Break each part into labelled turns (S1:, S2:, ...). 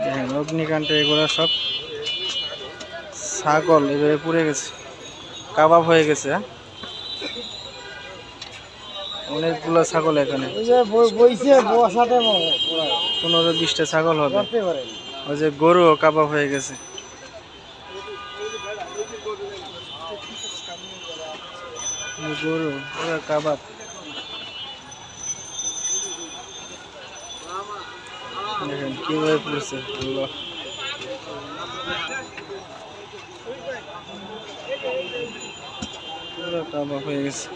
S1: দেখেন অগ্নিকাণ্ডে এগুলো সব ছাগল এবারে পুড়ে গেছে, কাবাব হয়ে গেছে। অনেকগুলো ছাগল এখানে, 15-20টা ছাগল হবে। ওই যে গরু কাবাব হয়ে গেছে। গরু পুরো কাবাব। দেখেন কিভাবে পড়ছে, আল্লাহ। পুরো কাবাব হয়ে গেছে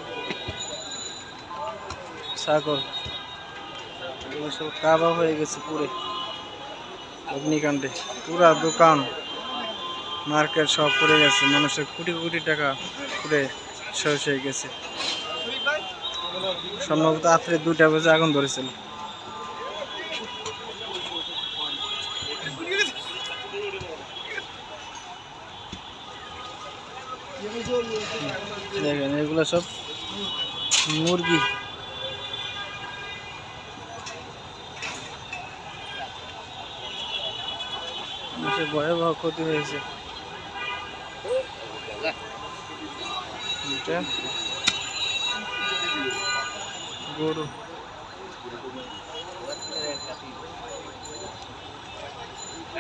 S1: ছাগল, এগুলো সব কাবাব হয়ে গেছে পুরে অগ্নিকাণ্ডে। পুরা দোকান মার্কেট সব পড়ে গেছে, মানুষের কোটি কোটি টাকা পুড়ে শেষ হয়ে গেছে। সম্ভবত রাত্রে 2টা বাজে আগুন ধরেছিল। দেখেন এগুলো সব মুরগি। ভয়াবহ ক্ষতি হয়েছে। গরু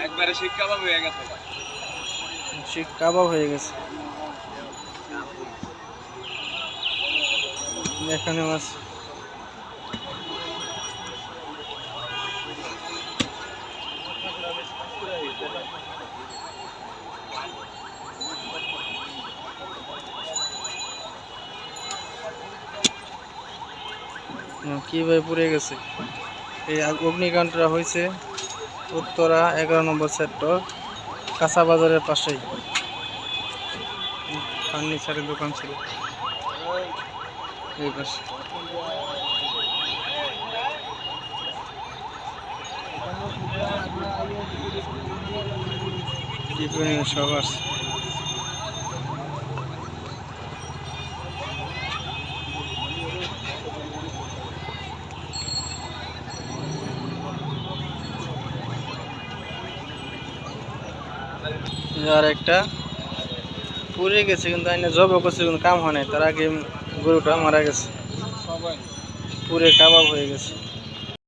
S2: একবারে শিক কাবাব হয়ে গেছে,
S1: শিক কাবাব হয়ে গেছে। এখানে মাছ কিভাবে পুড়ে গেছে। এই অগ্নিকাণ্ডটা হয়েছে উত্তরা 11 নম্বর সেক্টর, কাঁচা বাজারের পাশেই। ফার্নিচারের দোকান ছিল এই পাশে। কি পরিমাণ সব আছে। আর একটা পুড়ে গেছে, কিন্তু আইনা জব করছে, কিন্তু কাম হয় নাই। তার আগে গরুটা মারা গেছে, পুরে কাবাব হয়ে গেছে।